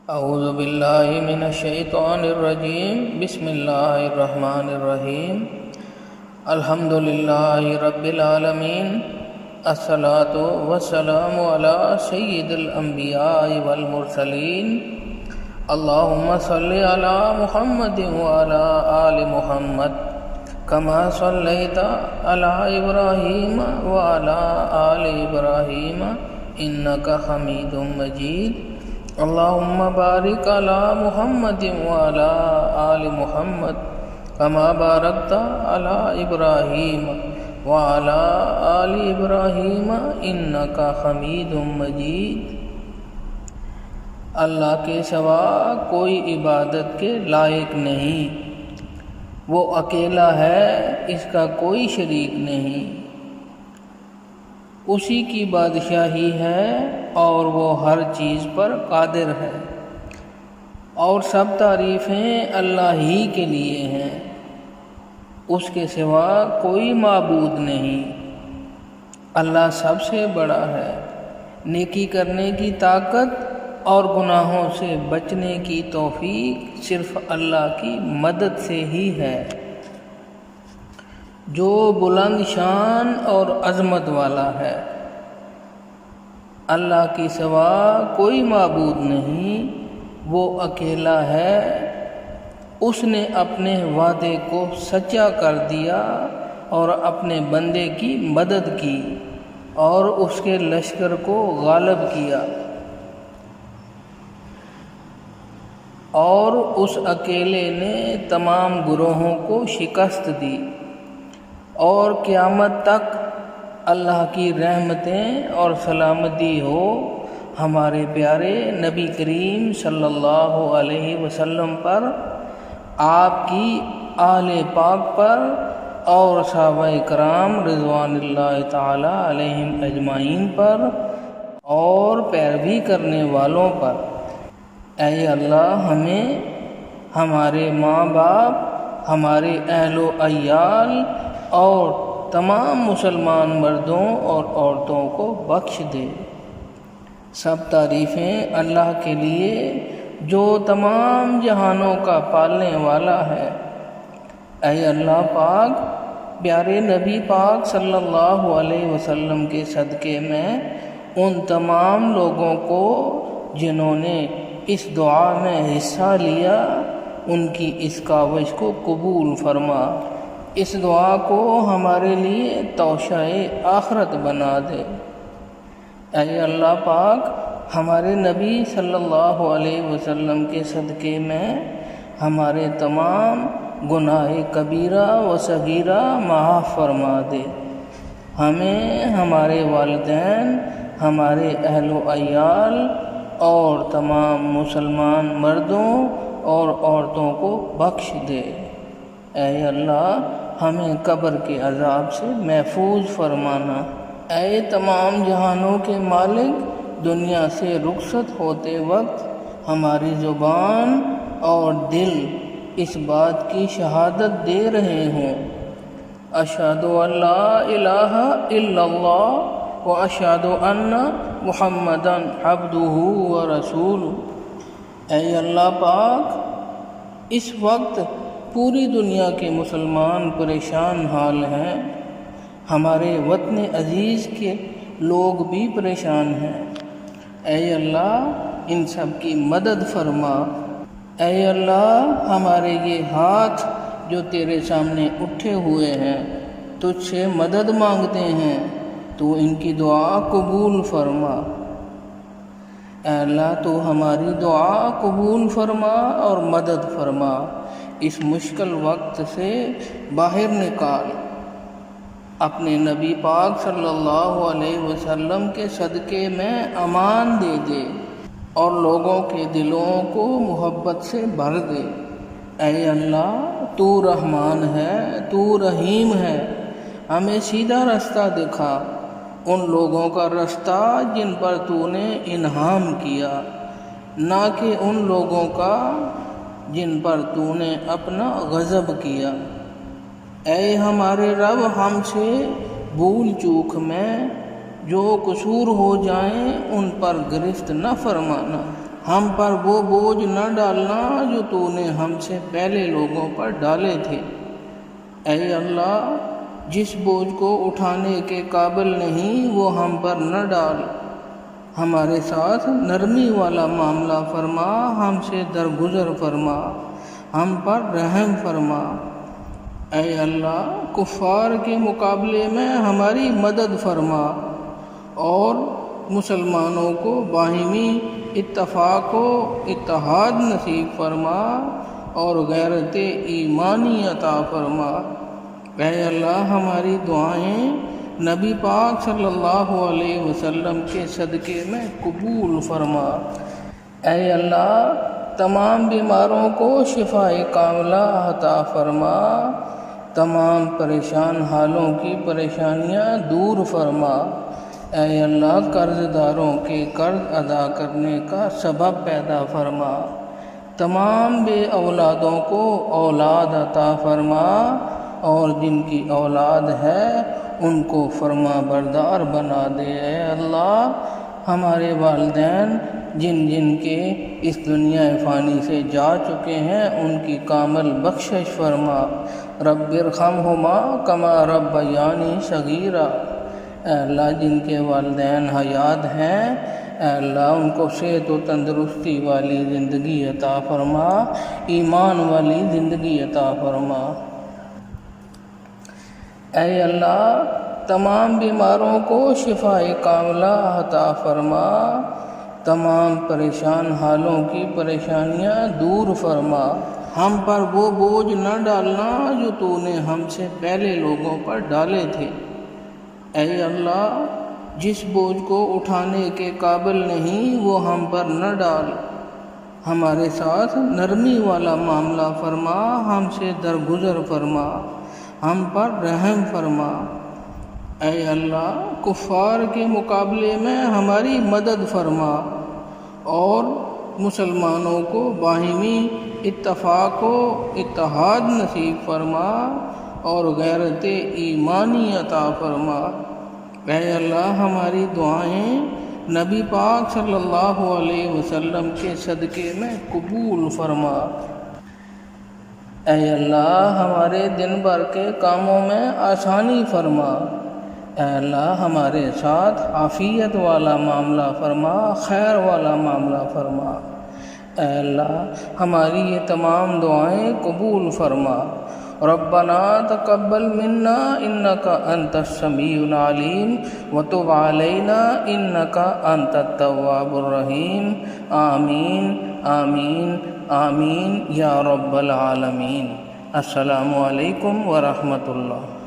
اعوذ باللہ من الشیطان الرجیم بسم اللہ الرحمن الرحیم الحمد للہ رب العالمین الصلاۃ والسلام علی سید الانبیاء والمرسلین اللہم صلی علی محمد وعلی آل محمد کما صلیت علی ابراہیم وعلی آل ابراہیم انک حمید مجید اللہم بارک علی محمد وعلی آل محمد کما بارکت علی ابراہیم وعلی آل ابراہیم انک حمید مجید۔ اللہ کے سوا کوئی عبادت کے لائق نہیں، وہ اکیلا ہے، اس کا کوئی شریک نہیں، اسی کی بادشاہی ہے اور وہ ہر چیز پر قادر ہے، اور سب تعریفیں اللہ ہی کے لیے ہیں، اس کے سوا کوئی معبود نہیں۔ اللہ سب سے بڑا ہے، نیکی کرنے کی طاقت اور گناہوں سے بچنے کی توفیق صرف اللہ کی مدد سے ہی ہے، جو بلند شان اور عظمت والا ہے۔ اللہ کے سوا کوئی معبود نہیں، وہ اکیلا ہے، اس نے اپنے وعدے کو سچا کر دیا اور اپنے بندے کی مدد کی اور اس کے لشکر کو غالب کیا، اور اس اکیلے نے تمام گروہوں کو شکست دی، اور قیامت تک اللہ کی رحمتیں اور سلامتی ہو ہمارے پیارے نبی کریم صلی اللہ علیہ وسلم پر، آپ کی آل پاک پر اور صحابہ کرام رضوان اللہ تعالی علیہم اجمعین پر اور پیروی کرنے والوں پر۔ اے اللہ، ہمیں، ہمارے ماں باپ، ہمارے اہل و عیال اور تمام مسلمان مردوں اور عورتوں کو بخش دے۔ سب تعریفیں اللہ کے لیے جو تمام جہانوں کا پالنے والا ہے۔ اے اللہ پاک، پیارے نبی پاک صلی اللہ علیہ وسلم کے صدقے میں ان تمام لوگوں کو جنہوں نے اس دعا میں حصہ لیا، ان کی اس کاوش کو قبول فرما، اس دعا کو ہمارے لیے توشہ آخرت بنا دے۔ اے اللہ پاک، ہمارے نبی صلی اللہ علیہ وسلم کے صدقے میں ہمارے تمام گناہ کبیرہ و صغیرہ معاف فرما دے، ہمیں، ہمارے والدین، ہمارے اہل و عیال اور تمام مسلمان مردوں اور عورتوں کو بخش دے۔ اے اللہ، ہمیں قبر کے عذاب سے محفوظ فرمانا۔ اے تمام جہانوں کے مالک، دنیا سے رخصت ہوتے وقت ہماری زبان اور دل اس بات کی شہادت دے رہے ہوں، اشہد ان لا الہ الا اللہ و اشہد ان محمدً عبدہ و رسولہ۔ اے اللہ پاک، اس وقت پوری دنیا کے مسلمان پریشان حال ہیں، ہمارے وطن عزیز کے لوگ بھی پریشان ہیں۔ اے اللہ، ان سب کی مدد فرما۔ اے اللہ، ہمارے یہ ہاتھ جو تیرے سامنے اٹھے ہوئے ہیں، تجھ سے مدد مانگتے ہیں، تو ان کی دعا قبول فرما۔ اے اللہ، تو ہماری دعا قبول فرما اور مدد فرما، اس مشکل وقت سے باہر نکال، اپنے نبی پاک صلی اللہ علیہ وسلم کے صدقے میں امان دے دے اور لوگوں کے دلوں کو محبت سے بھر دے۔ اے اللہ، تو رحمان ہے، تو رحیم ہے، ہمیں سیدھا رستہ دکھا، ان لوگوں کا رستہ جن پر تو نے انعام کیا، نہ کہ ان لوگوں کا جن پر تو نے اپنا غضب کیا۔ اے ہمارے رب، ہم سے بھول چوک میں جو قصور ہو جائیں ان پر گرفت نہ فرمانا۔ ہم پر وہ بوجھ نہ ڈالنا جو تو نے ہم سے پہلے لوگوں پر ڈالے تھے۔ اے اللہ، جس بوجھ کو اٹھانے کے قابل نہیں وہ ہم پر نہ ڈال، ہمارے ساتھ نرمی والا معاملہ فرما، ہم سے درگزر فرما، ہم پر رحم فرما۔ اے اللہ، کفار کے مقابلے میں ہماری مدد فرما اور مسلمانوں کو باہمی اتفاق و اتحاد نصیب فرما اور غیرت ایمانی عطا فرما۔ اے اللہ، ہماری دعائیں نبی پاک صلی اللہ علیہ وسلم کے صدقے میں قبول فرما۔ اے اللہ، تمام بیماروں کو شفاء کاملہ عطا فرما، تمام پریشان حالوں کی پریشانیاں دور فرما۔ اے اللہ، قرض داروں کے قرض ادا کرنے کا سبب پیدا فرما، تمام بے اولادوں کو اولاد عطا فرما اور جن کی اولاد ہے ان کو فرما بردار بنا دے۔ اے اللہ، ہمارے والدین جن جن کے اس دنیا فانی سے جا چکے ہیں ان کی کامل بخشش فرما۔ رب ارحمہما کما ربیانی صغیرا۔ اے اللہ، جن کے والدین حیات ہیں اے اللہ ان کو صحت و تندرستی والی زندگی عطا فرما، ایمان والی زندگی عطا فرما۔ اے اللہ، تمام بیماروں کو شفاء کاملہ عطا فرما، تمام پریشان حالوں کی پریشانیاں دور فرما۔ ہم پر وہ بوجھ نہ ڈالنا جو تو نے ہم سے پہلے لوگوں پر ڈالے تھے۔ اے اللہ، جس بوجھ کو اٹھانے کے قابل نہیں وہ ہم پر نہ ڈال، ہمارے ساتھ نرمی والا معاملہ فرما، ہم سے درگزر فرما، ہم پر رحم فرما۔ اے اللہ، کفار کے مقابلے میں ہماری مدد فرما اور مسلمانوں کو باہمی اتفاق و اتحاد نصیب فرما اور غیرت ایمانی عطا فرما۔ اے اللہ، ہماری دعائیں نبی پاک صلی اللہ علیہ وسلم کے صدقے میں قبول فرما۔ اے اللہ، ہمارے دن بھر کے کاموں میں آسانی فرما۔ اے اللہ، ہمارے ساتھ عافیت والا معاملہ فرما، خیر والا معاملہ فرما۔ اے اللہ، ہماری یہ تمام دعائیں قبول فرما۔ ربنا تقبل منا انک انت السمیع العلیم وتب علینا انک انت التواب الرحیم۔ آمین آمین آمین یا رب العالمین۔ السلام علیکم ورحمۃ اللہ۔